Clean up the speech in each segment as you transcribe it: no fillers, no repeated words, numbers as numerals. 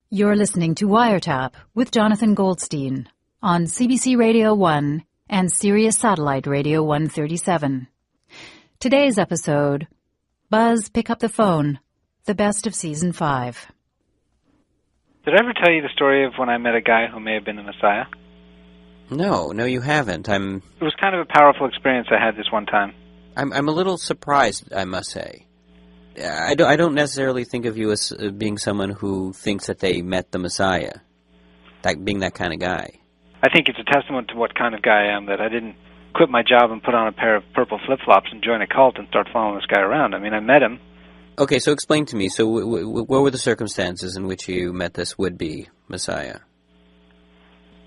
You're listening to Wiretap with Jonathan Goldstein on CBC Radio 1 and Sirius Satellite Radio 137. Today's episode, Buzz, Pick Up the Phone, the best of Season 5. Did I ever tell you the story of when I met a guy who may have been the Messiah? No, you haven't. It was kind of a powerful experience I had this one time. I'm a little surprised, I must say. I don't necessarily think of you as being someone who thinks that they met the Messiah, being that kind of guy. I think it's a testament to what kind of guy I am that I didn't quit my job and put on a pair of purple flip-flops and join a cult and start following this guy around. I mean, I met him. Okay, so explain to me. So what were the circumstances in which you met this would-be Messiah?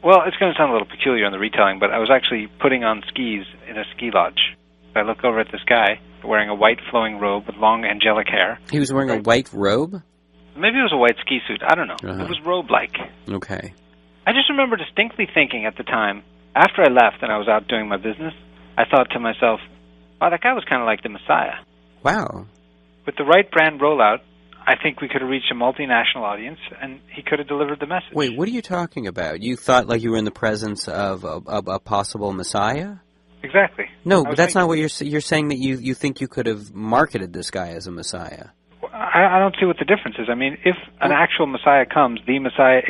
Well, it's going to sound a little peculiar in the retelling, but I was actually putting on skis in a ski lodge. I look over at this guy wearing a white flowing robe with long angelic hair. He was wearing a white robe? Maybe it was a white ski suit. I don't know. Uh-huh. It was robe-like. Okay. I just remember distinctly thinking at the time, after I left and I was out doing my business, I thought to myself, wow, that guy was kind of like the Messiah. Wow. With the right brand rollout, I think we could have reached a multinational audience, and he could have delivered the message. Wait, what are you talking about? You thought like you were in the presence of a possible Messiah? Exactly. No, but that's not what you're saying, that you think you could have marketed this guy as a Messiah. I don't see what the difference is. I mean, if an actual Messiah comes, the Messiah,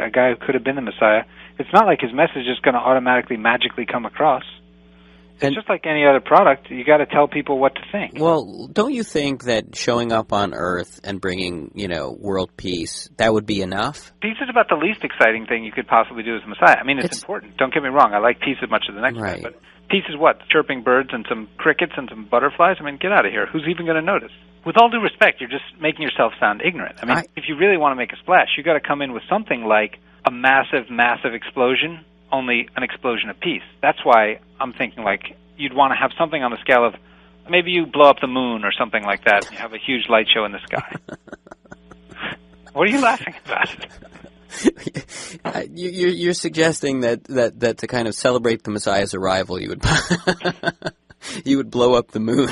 a guy who could have been the Messiah, it's not like his message is going to automatically, magically come across. It's just like any other product. You got to tell people what to think. Well, don't you think that showing up on Earth and bringing, world peace, that would be enough? Peace is about the least exciting thing you could possibly do as a Messiah. I mean, it's important. Don't get me wrong. I like peace as much as the next guy. But peace is what? Chirping birds and some crickets and some butterflies? I mean, get out of here. Who's even going to notice? With all due respect, you're just making yourself sound ignorant. I mean, if you really want to make a splash, you got to come in with something like a massive, massive explosion, only an explosion of peace. That's why I'm thinking like you'd want to have something on the scale of maybe you blow up the moon or something like that and you have a huge light show in the sky. What are you laughing about? You're suggesting that to kind of celebrate the Messiah's arrival, you would blow up the moon.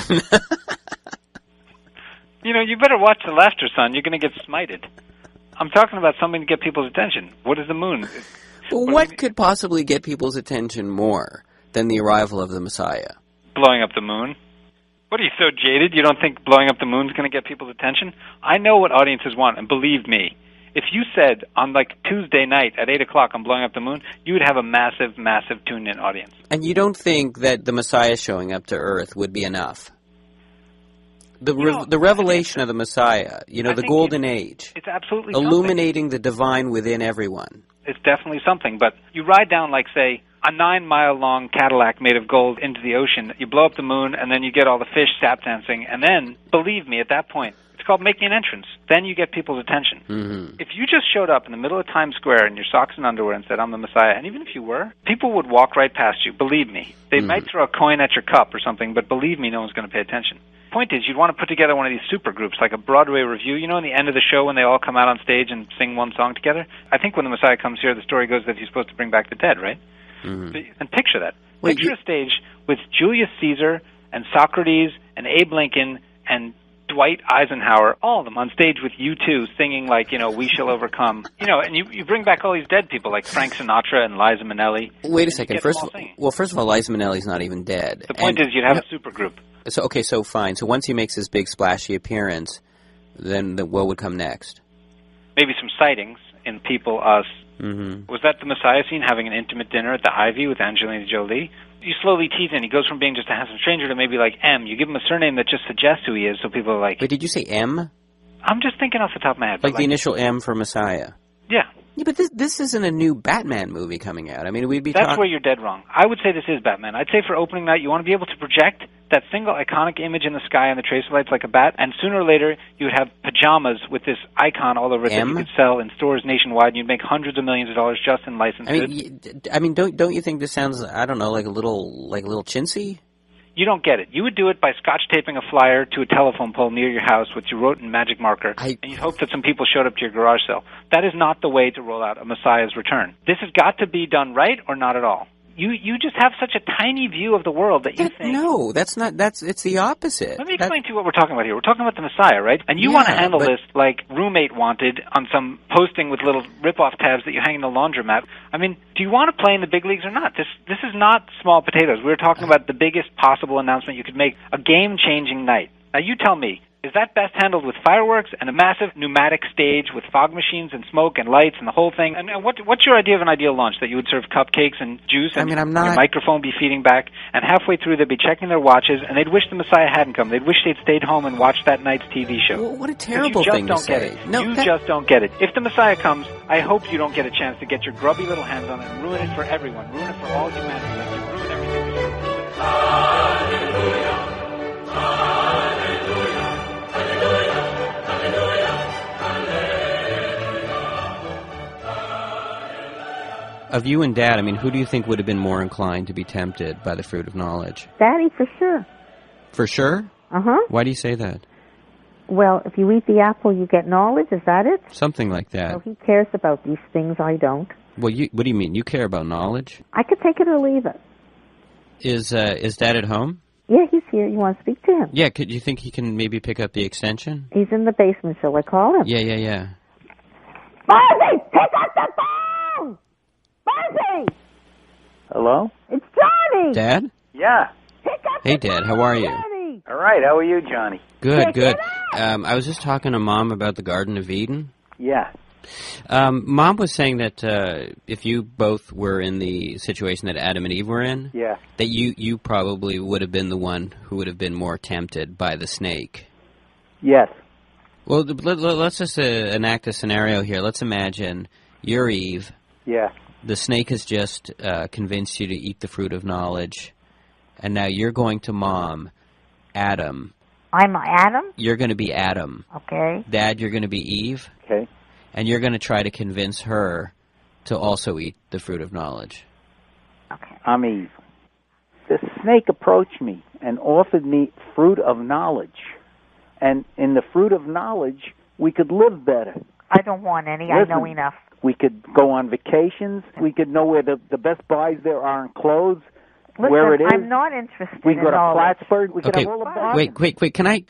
You better watch the laughter, son. You're going to get smited. I'm talking about something to get people's attention. What is the moon? Well, what could possibly get people's attention more than the arrival of the Messiah? Blowing up the moon. What, are you so jaded? You don't think blowing up the moon is going to get people's attention? I know what audiences want, and believe me, if you said on like Tuesday night at 8 o'clock I'm blowing up the moon, you would have a massive, massive tuned-in audience. And you don't think that the Messiah showing up to Earth would be enough? The revelation of the Messiah, the golden age. It's absolutely illuminating the divine within everyone. It's definitely something, but you ride down, like, say, a 9-mile-long Cadillac made of gold into the ocean, you blow up the moon, and then you get all the fish tap dancing, and then, believe me, at that point, it's called making an entrance. Then you get people's attention. Mm-hmm. If you just showed up in the middle of Times Square in your socks and underwear and said, I'm the Messiah, and even if you were, people would walk right past you, believe me. They might throw a coin at your cup or something, but believe me, no one's going to pay attention. Point is, you'd want to put together one of these super groups, like a Broadway review, in the end of the show when they all come out on stage and sing one song together. I think when the Messiah comes here, the story goes that he's supposed to bring back the dead, right? Mm-hmm. And picture that. Picture a stage with Julius Caesar and Socrates and Abe Lincoln and Dwight Eisenhower, all of them on stage with U2 singing like, We Shall Overcome. And you bring back all these dead people like Frank Sinatra and Liza Minnelli. Wait a second. First of all, Liza Minnelli's not even dead. The point is you'd have a super group. So fine. So once he makes his big splashy appearance, then what would come next? Maybe some sightings in People, Us. Mm-hmm. Was that the Messiah scene, having an intimate dinner at the Ivy with Angelina Jolie? You slowly tease in. He goes from being just a handsome stranger to maybe like M. You give him a surname that just suggests who he is, so people are like... Wait, did you say M? I'm just thinking off the top of my head. Like the initial M for Messiah? Yeah. Yeah, but this isn't a new Batman movie coming out. I mean, we'd be That's where you're dead wrong. I would say this is Batman. I'd say for opening night, you want to be able to project that single iconic image in the sky on the tracer lights like a bat, and sooner or later, you would have pajamas with this icon all over it that you could sell in stores nationwide, and you'd make hundreds of millions of dollars just in licenses. I mean, don't you think this sounds, I don't know, like a little chintzy? You don't get it. You would do it by scotch taping a flyer to a telephone pole near your house, which you wrote in magic marker, and you'd hope that some people showed up to your garage sale. That is not the way to roll out a Messiah's return. This has got to be done right or not at all. You just have such a tiny view of the world that you think... No, that's not... It's the opposite. Let me explain to you what we're talking about here. We're talking about the Messiah, right? And you want to handle this like roommate wanted on some posting with little rip-off tabs that you hang in the laundromat. I mean, do you want to play in the big leagues or not? This is not small potatoes. We're talking about the biggest possible announcement you could make. A game-changing night. Now, you tell me. Is that best handled with fireworks and a massive pneumatic stage with fog machines and smoke and lights and the whole thing? And what's your idea of an ideal launch? That you would serve cupcakes and juice and your microphone be feeding back, and halfway through they'd be checking their watches and they'd wish the Messiah hadn't come. They'd wish they'd stayed home and watched that night's TV show. Well, what a terrible thing to say. You just don't get it. If the Messiah comes, I hope you don't get a chance to get your grubby little hands on it and ruin it for everyone. Ruin it for all humanity. Like you ruin everything. Hallelujah. Of you and Dad, I mean, who do you think would have been more inclined to be tempted by the fruit of knowledge? Daddy, for sure. For sure? Uh-huh. Why do you say that? Well, if you eat the apple, you get knowledge, is that it? Something like that. So he cares about these things, I don't. Well, what do you mean? You care about knowledge? I could take it or leave it. Is Dad at home? Yeah, he's here. You want to speak to him? Yeah, could you think he can maybe pick up the extension? He's in the basement. Shall I call him? Yeah. Marcy, pick up the phone! Marcy! Hello? It's Johnny! Dad? Yeah. Pick up Hey, the Dad, phone, how are you? Johnny. All right, how are you, Johnny? Good. I was just talking to Mom about the Garden of Eden. Yeah. Mom was saying that if you both were in the situation that Adam and Eve were in, that you probably would have been the one who would have been more tempted by the snake. Yes. Well, let's just enact a scenario here. Let's imagine you're Eve. Yeah. The snake has just convinced you to eat the fruit of knowledge, and now you're going to Mom, Adam. I'm Adam? You're going to be Adam. Okay. Dad, you're going to be Eve. Okay. And you're going to try to convince her to also eat the fruit of knowledge. Okay. I'm Eve. The snake approached me and offered me fruit of knowledge. And in the fruit of knowledge, we could live better. I don't want any. Listen, I know enough. We could go on vacations. We could know where the best buys there are in clothes. Listen, where it is. I'm not interested We can go to Plattsburgh. We could Okay, have all the bargains. wait. Can I,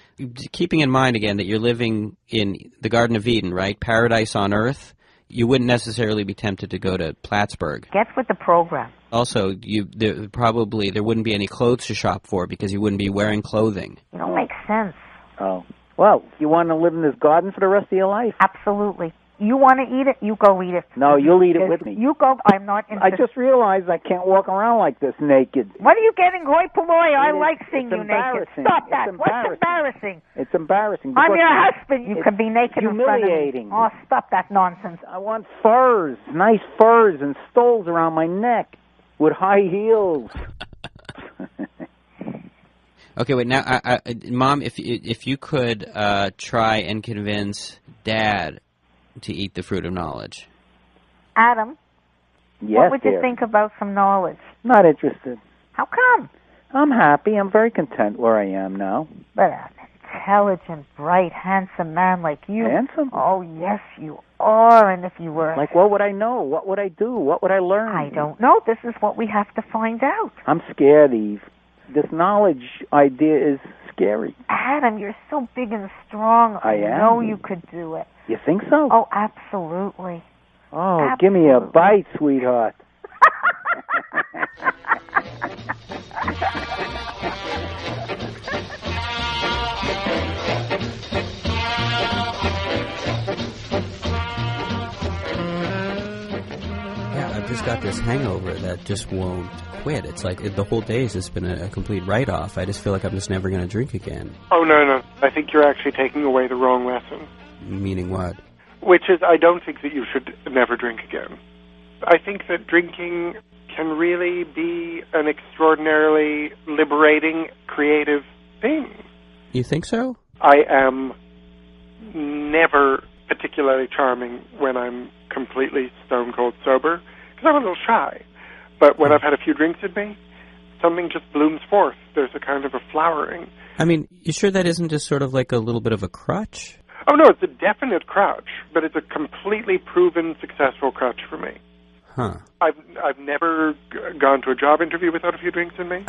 keeping in mind again that you're living in the Garden of Eden, right? Paradise on earth. You wouldn't necessarily be tempted to go to Plattsburgh. Get with the program. Also, there wouldn't be any clothes to shop for because you wouldn't be wearing clothing. You don't make sense. Oh. Well, you want to live in this garden for the rest of your life? Absolutely. You want to eat it, you go eat it. No, you'll eat it with me. You go. I'm not interested. I just realized I can't walk around like this naked. What are you getting, hoi polloi? I like seeing you naked. Embarrassing. Stop that. It's What's embarrassing? It's embarrassing. I'm your husband. You can be naked in front of me. Humiliating. Oh, stop that nonsense. I want furs, nice furs and stoles around my neck with high heels. Okay, wait. Now, Mom, if you could try and convince Dad to eat the fruit of knowledge. Adam, Yes, what would you dear. think about some knowledge? Not interested. How come? I'm happy. I'm very content where I am now. But an intelligent, bright, handsome man like you. Handsome? Oh, yes, you are. And if you were... Like, what would I know? What would I do? What would I learn? I don't know. This is what we have to find out. I'm scared, Eve. This knowledge idea is scary. Adam, you're so big and strong. I am. know you could do it. You think so? Oh, absolutely. Oh, give me a bite, sweetheart. Yeah, I've just got this hangover that just won't quit. It's like the whole day has just been a complete write-off. I just feel like I'm just never going to drink again. Oh, no. I think you're actually taking away the wrong lesson. Meaning what? Which is, I don't think that you should never drink again. I think that drinking can really be an extraordinarily liberating, creative thing. You think so? I am never particularly charming when I'm completely stone cold sober, because I'm a little shy. But when I've had a few drinks in me, something just blooms forth. There's a kind of a flowering. I mean, you sure that isn't just sort of like a little bit of a crutch? Oh, no, it's a definite crutch, but it's a completely proven successful crutch for me. Huh. I've never gone to a job interview without a few drinks in me.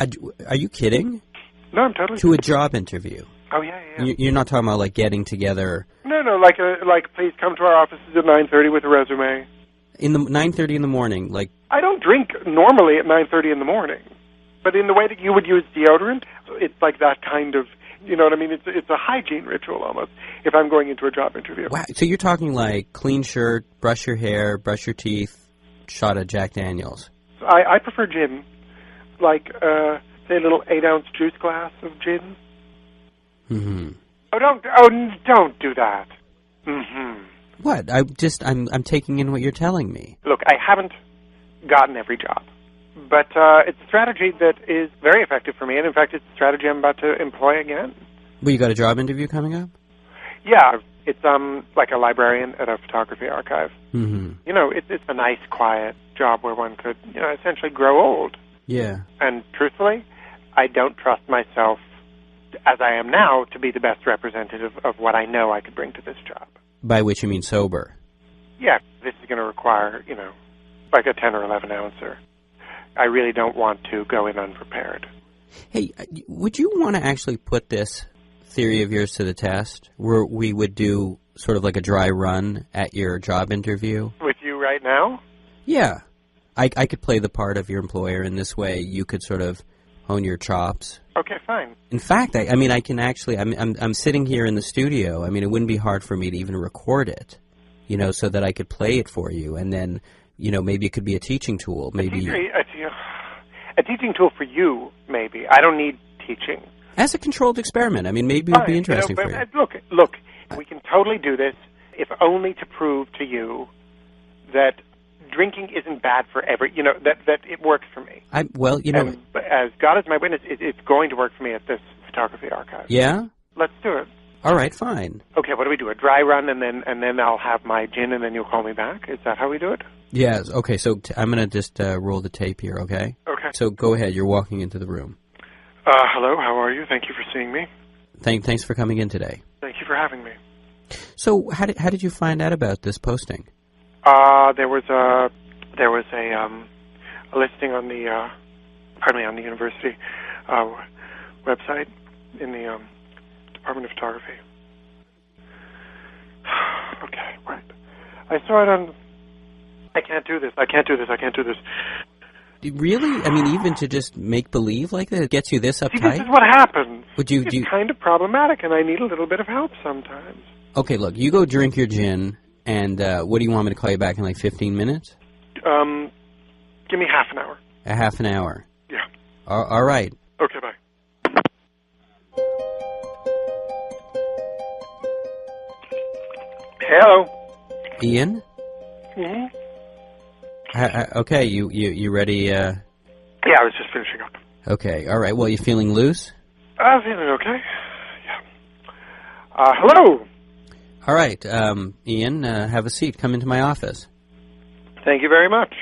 Are you kidding? No, I'm totally To a job interview? Oh, yeah. You're not talking about, like, getting together... No, like please come to our offices at 9:30 with a resume. In the 9:30 in the morning, like... I don't drink normally at 9:30 in the morning, but in the way that you would use deodorant, it's like that kind of, you know what I mean? It's a hygiene ritual almost, if I'm going into a job interview. Wow, so you're talking like clean shirt, brush your hair, brush your teeth, shot of Jack Daniels. I prefer gin, like, say a little 8-ounce juice glass of gin. Mm-hmm. Don't do that. Mm-hmm. What? I'm taking in what you're telling me. Look, I haven't gotten every job, but it's a strategy that is very effective for me, and in fact, it's a strategy I'm about to employ again. Well, you got a job interview coming up? Yeah, it's like a librarian at a photography archive. Mm-hmm. You know, it's a nice, quiet job where one could, you know, essentially grow old. Yeah. And truthfully, I don't trust myself, as I am now, to be the best representative of what I know I could bring to this job. By which you mean sober? Yeah, this is going to require, you know, like a 10 or 11 ouncer. I really don't want to go in unprepared. Hey, would you want to actually put this theory of yours to the test, where we would do sort of like a dry run at your job interview? With you right now? Yeah. I could play the part of your employer in this way. You could sort of hone your chops. Okay, fine. In fact, I mean, I can actually, I'm sitting here in the studio. I mean, it wouldn't be hard for me to even record it, you know, so that I could play it for you. And then, you know, maybe it could be a teaching tool. Maybe a teaching tool for you, maybe. I don't need teaching. As a controlled experiment. I mean, maybe it would be interesting for you. Look, we can totally do this, if only to prove to you that drinking isn't bad for you know, that it works for me. Well, you know... And as God is my witness, it's going to work for me at this photography archive. Yeah? Let's do it. All right, fine. Okay, what do we do? A dry run, and then I'll have my gin, and then you'll call me back? Is that how we do it? Yes. Okay, so I'm going to just roll the tape here, okay? Okay. So go ahead. You're walking into the room. Hello, how are you? Thank you for seeing me. Thanks for coming in today. Thank you for having me. So how did you find out about this posting? There was a listing on the on the university website in the Department of Photography. Okay, right. I saw it on. I can't do this. Really? I mean, even to just make believe like that, it gets you this uptight? See, this is what happens. It's kind of problematic, and I need a little bit of help sometimes. Okay, look, you go drink your gin, and what do you want me to call you back in like 15 minutes? Give me half an hour. A half an hour? Yeah. All right. Okay, bye. Hello. Ian? Mm-hmm. Okay, you ready? Yeah, I was just finishing up. Okay, all right. Well, you feeling loose? I'm feeling okay. Yeah. Hello. All right, Ian, have a seat. Come into my office. Thank you very much.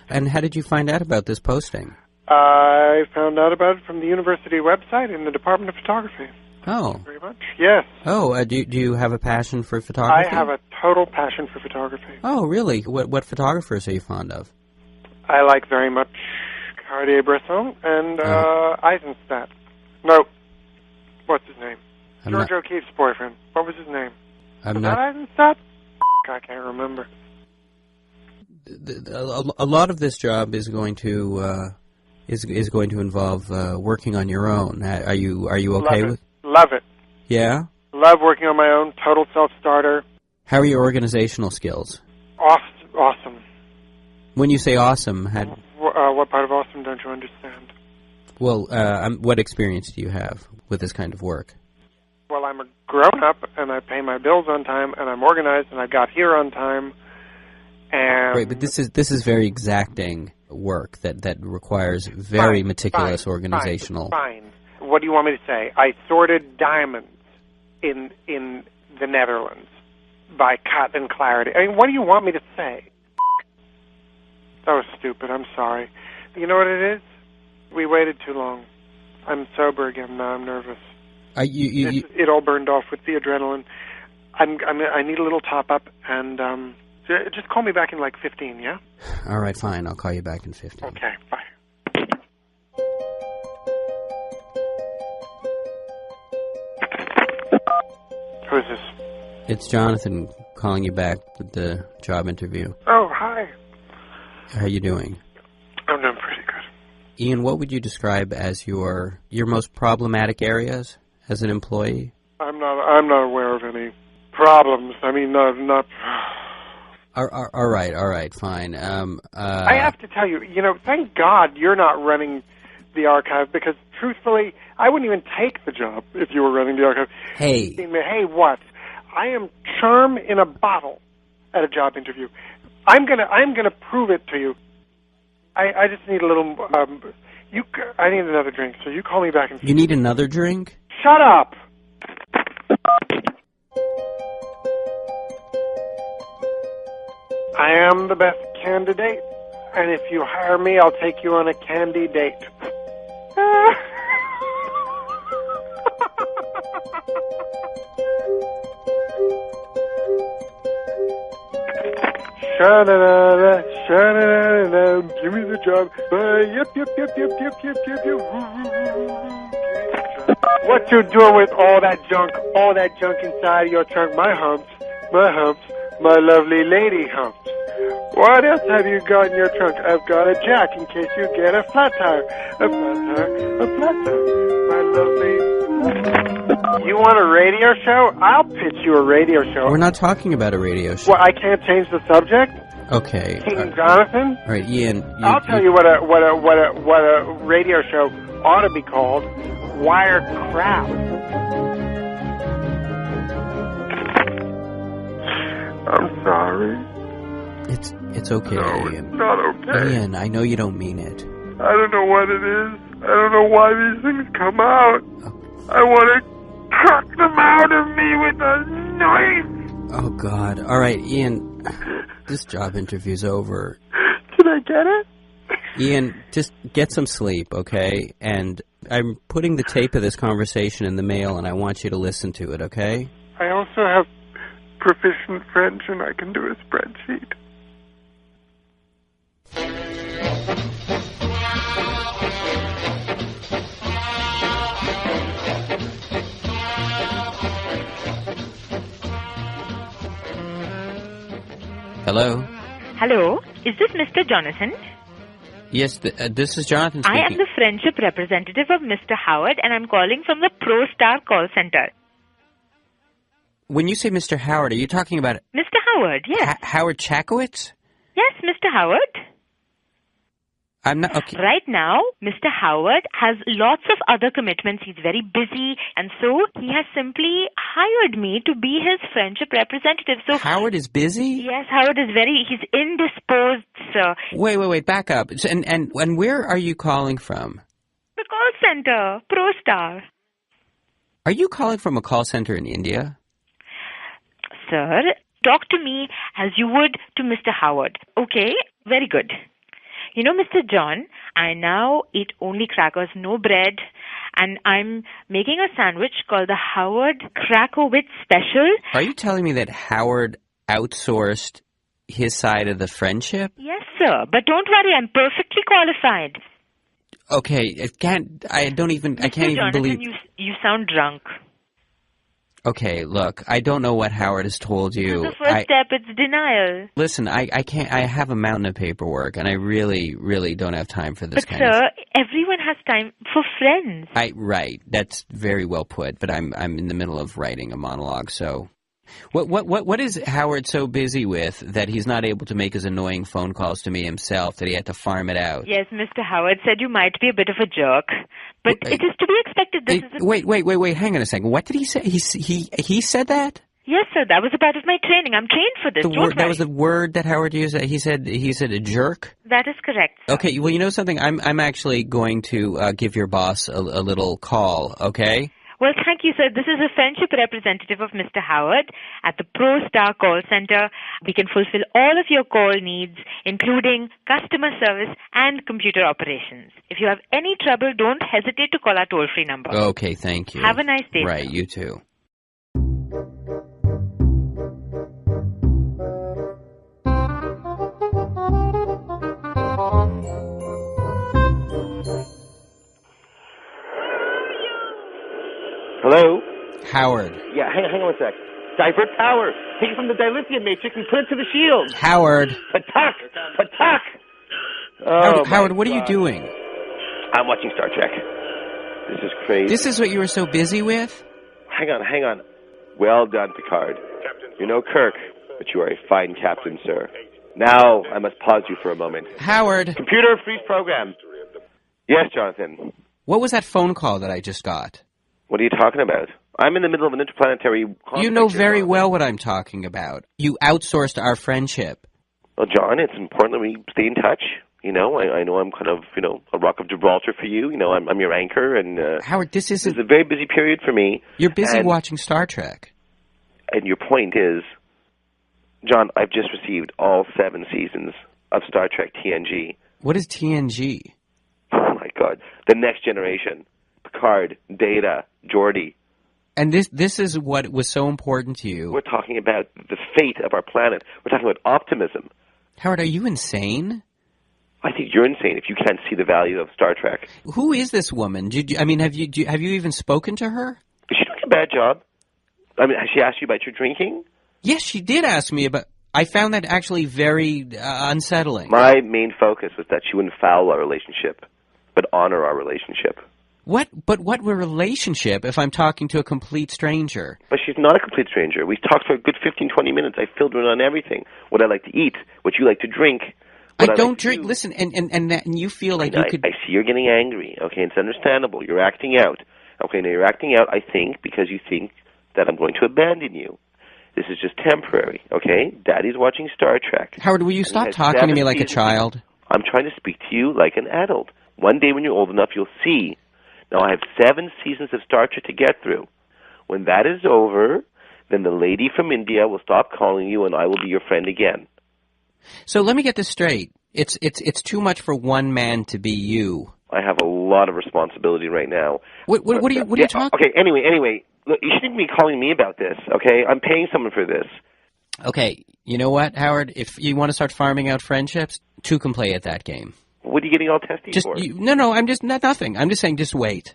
And how did you find out about this posting? I found out about it from the university website in the Department of Photography. Oh. Thank you very much. Yes. Oh, do you have a passion for photography? I have a total passion for photography. Oh, really? What photographers are you fond of? I like very much Cartier-Bresson and Eisenstadt. No. What's his name? George O'Keeffe's boyfriend. What was his name? Was that Eisenstadt? I can't remember. A lot of this job is going to is going to involve working on your own. Are you okay with? Love it. Yeah. Love working on my own. Total self-starter. How are your organizational skills? Awesome. When you say awesome, what part of awesome don't you understand? Well, what experience do you have with this kind of work? Well, I'm a grown-up, and I pay my bills on time, and I'm organized, and I got here on time. And right, but this is very exacting work that requires very meticulous organizational. Fine. What do you want me to say? I sorted diamonds in the Netherlands by cut and clarity. I mean, what do you want me to say? That was stupid. I'm sorry. You know what it is? We waited too long. I'm sober again now. I'm nervous. It all burned off with the adrenaline. I need a little top up, and So just call me back in like 15, yeah? All right, fine. I'll call you back in 15. Okay, bye. Who is this? It's Jonathan calling you back with the job interview. Oh, hi. How are you doing? I'm doing pretty good. Ian, what would you describe as your most problematic areas as an employee? I'm not aware of any problems. I mean, not. All right, fine. I have to tell you, thank God you're not running the archive, because truthfully, I wouldn't even take the job if you were running the archive. Hey, what? I am charm in a bottle at a job interview. I'm gonna prove it to you. I just need a little. I need another drink, so you call me back. You need another drink? Shut up. I am the best candidate, and if you hire me, I'll take you on a candy date. Sha-da-da-da, sha-da-da-da, give me the job. Yep. What you doing with all that junk inside your trunk? My humps, my lovely lady humps. What else have you got in your trunk? I've got a jack in case you get a flat tire. A flat tire. My lovely... You want a radio show? I'll pitch you a radio show. We're not talking about a radio show. Well, I can't change the subject? Okay. King Jonathan? All right, Ian. I'll tell you what a radio show ought to be called. Wire Crap. I'm sorry. It's okay, No, Ian. it's not okay. Ian, I know you don't mean it. I don't know what it is. I don't know why these things come out. Oh. I want to cut them out of me with a knife. Oh, God. All right, Ian, this job interview's over. Can I get it? Ian, just get some sleep, okay? And I'm putting the tape of this conversation in the mail, and I want you to listen to it, okay? I also have proficient French, and I can do a spreadsheet. Hello? Hello, is this Mr. Jonathan? Yes, this is Jonathan speaking. I am the friendship representative of Mr. Howard, and I'm calling from the ProStar call center. When you say Mr. Howard, are you talking about... Mr. Howard, yes. Howard Chakowitz? Yes, Mr. Howard. I'm not... Okay. Right now, Mr. Howard has lots of other commitments. He's very busy, and so he has simply hired me to be his friendship representative. So Howard is busy? Yes, Howard is he's indisposed, sir. Wait, back up. So, and where are you calling from? The call center, ProStar. Are you calling from a call center in India? Sir, talk to me as you would to Mr. Howard. Okay? Very good. You know, Mr. John, I now eat only crackers, no bread, and I'm making a sandwich called the Howard Krakowitz Special. Are you telling me that Howard outsourced his side of the friendship? Yes, sir, but don't worry, I'm perfectly qualified. Okay, I can't even believe... You sound drunk. Okay, look, I don't know what Howard has told you. The first step, it's denial. Listen, I can't. I have a mountain of paperwork, and I really, really don't have time for this kind of... But, sir, everyone has time for friends. Right, that's very well put, but I'm in the middle of writing a monologue, so... What is Howard so busy with that he's not able to make his annoying phone calls to me himself, that he had to farm it out? Yes, Mr. Howard said you might be a bit of a jerk, but it is to be expected. Wait, hang on a second. What did he say? He said that? Yes, sir, that was a part of my training. I'm trained for this. That was the word that Howard used? He said a jerk? That is correct, sir. Okay, well, you know something? I'm actually going to give your boss a little call, okay? Well, thank you, sir. This is a friendship representative of Mr. Howard at the ProStar call center. We can fulfill all of your call needs, including customer service and computer operations. If you have any trouble, don't hesitate to call our toll-free number. Okay, thank you. Have a nice day. Right, sir. You too. Howard. Yeah, hang on one sec. Divert power. Take it from the dilithium matrix and put it to the shield. Howard. Patak. Howard, what are you doing? I'm watching Star Trek. This is crazy. This is what you were so busy with? Hang on. Well done, Picard. You're no Kirk, but you are a fine captain, sir. Now, I must pause you for a moment. Howard. Computer, freeze program. Yes, Jonathan. What was that phone call that I just got? What are you talking about? I'm in the middle of an interplanetary conflict. You know very well what I'm talking about. You outsourced our friendship. Well, John, it's important that we stay in touch. You know, I know I'm kind of, a rock of Gibraltar for you. You know, I'm your anchor. And Howard, this is a very busy period for me. You're busy watching Star Trek. And your point is, John, I've just received all 7 seasons of Star Trek TNG. What is TNG? Oh, my God. The Next Generation. Picard, Data, Geordi. And this is what was so important to you. We're talking about the fate of our planet. We're talking about optimism. Howard, are you insane? I think you're insane if you can't see the value of Star Trek. Who is this woman? Have you even spoken to her? Is she doing a bad job? I mean, has she asked you about your drinking? Yes, she did ask me about... I found that actually very unsettling. My main focus was that she wouldn't foul our relationship, but honor our relationship. What? But what relationship if I'm talking to a complete stranger? But she's not a complete stranger. We talked for a good 15, 20 minutes. I filled her in on everything. What I like to eat, what you like to drink. I don't drink. Listen, and you feel like you could... I see you're getting angry. Okay, it's understandable. You're acting out. Okay, now you're acting out, I think, because you think that I'm going to abandon you. This is just temporary, okay? Daddy's watching Star Trek. Howard, will you stop talking to me like a child? I'm trying to speak to you like an adult. One day when you're old enough, you'll see. Now, I have 7 seasons of Star Trek to get through. When that is over, then the lady from India will stop calling you and I will be your friend again. So let me get this straight. It's too much for one man to be you. I have a lot of responsibility right now. What are you talking? Okay, anyway, look, you shouldn't be calling me about this, okay? I'm paying someone for this. Okay, you know what, Howard? If you want to start farming out friendships, 2 can play at that game. What are you getting all testy for? No, I'm just nothing. I'm just saying, just wait.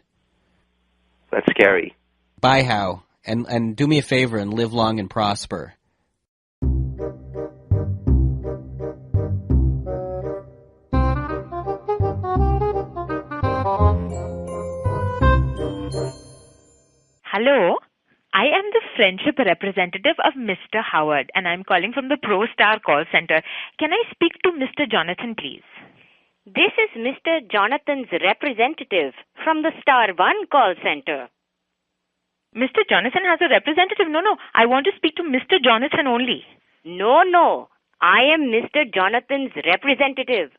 That's scary. Bye, How, and do me a favor and live long and prosper. Hello, I am the friendship representative of Mr. Howard, and I'm calling from the ProStar call center. Can I speak to Mr. Jonathan, please? This is Mr. Jonathan's representative from the Star 1 call center. Mr. Jonathan has a representative? No, I want to speak to Mr. Jonathan only. No, I am Mr. Jonathan's representative.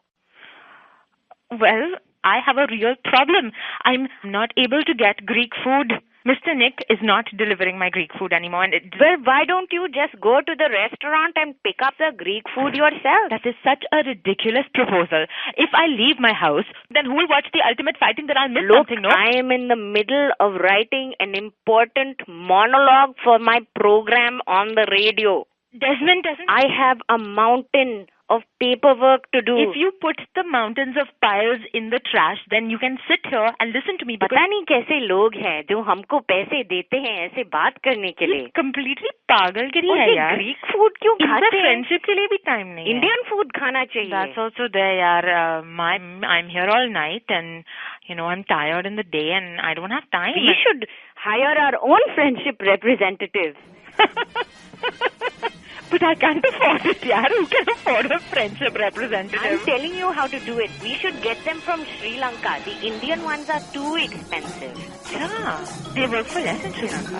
Well, I have a real problem. I'm not able to get Greek food. Mr. Nick is not delivering my Greek food anymore. Well, why don't you just go to the restaurant and pick up the Greek food yourself? That is such a ridiculous proposal. If I leave my house, then who will watch the ultimate fighting that I'll miss something, no? I am in the middle of writing an important monologue for my program on the radio. Desmond doesn't... I have a mountain of paperwork to do. If you put the mountains of piles in the trash, then you can sit here and listen to me. पता नहीं कैसे लोग हैं जो हमको पैसे देते हैं ऐसे बात करने के लिए. Completely पागलगिरी है यार. Greek food क्यों खाते हैं? फ्रेंडशिप के लिए भी टाइम नहीं है. Indian food खाना चाहिए. That's also there यार. I'm here all night and I'm tired in the day and I don't have time. We should hire our own friendship representative. But I can't afford it, yaar. Who can afford a friendship representative? I'm telling you how to do it. We should get them from Sri Lanka. The Indian ones are too expensive. Yeah, they work for less in Sri Lanka.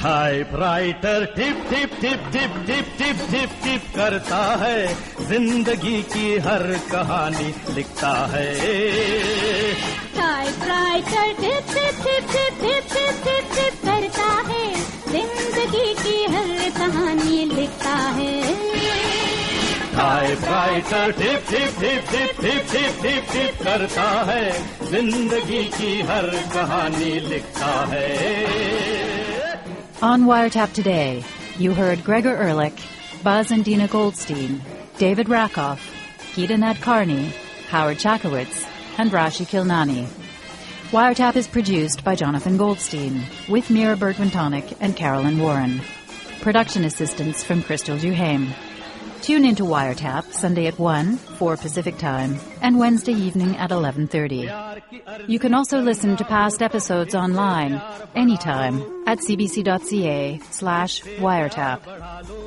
Typewriter tip tip tip tip tip tip tip tip करता है, जिंदगी की हर कहानी लिखता है. Typewriter tip tip tip tip tip tip tip tip करता है, जिंदगी की हर कहानी लिखता है. Typewriter tip tip tip tip tip tip tip tip करता है, जिंदगी की हर कहानी लिखता है. On Wiretap today, you heard Gregor Ehrlich, Buzz and Dinah Goldstein, David Rakoff, Geeta Nadkarni, Howard Chakowitz, and Rashi Kilnani. Wiretap is produced by Jonathan Goldstein, with Mira Bergman-Tonic and Carolyn Warren. Production assistance from Crystal Duhame. Tune into Wiretap Sunday at 1, 4 Pacific Time, and Wednesday evening at 11:30. You can also listen to past episodes online, anytime, at cbc.ca/wiretap.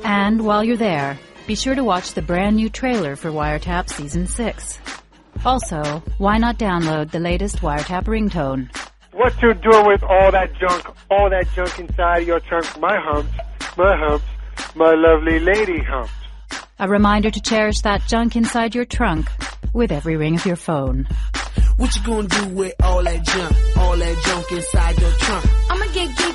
And while you're there, be sure to watch the brand new trailer for Wiretap Season 6. Also, why not download the latest Wiretap ringtone? What you doing with all that junk inside your trunk? My humps, my lovely lady humps. A reminder to cherish that junk inside your trunk with every ring of your phone. What you gonna do with all that junk inside your trunk? I'ma get you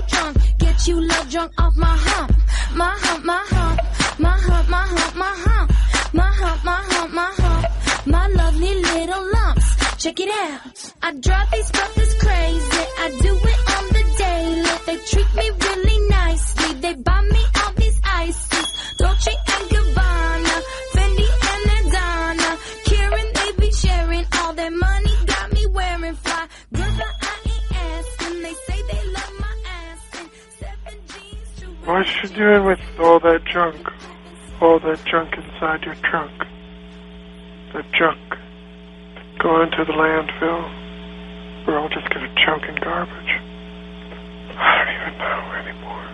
drunk, get you love drunk off my hump, my hump, my hump, my hump, my hump, my hump, my hump, my hump, my hump, my lovely little lumps. Check it out. I drive these brothers crazy. I do it on the daily. They treat me really nicely. They buy me all these ices, Dolce and Gabbana, Fendi and Adana. Karen, they be sharing all their money. Got me wearing fly. Girls, I ain't asking. They say they love my ass. And 7 jeans to What you doing with all that junk? All that junk inside your trunk? That junk going to the landfill? We're all just gonna choke in garbage. I don't even know anymore.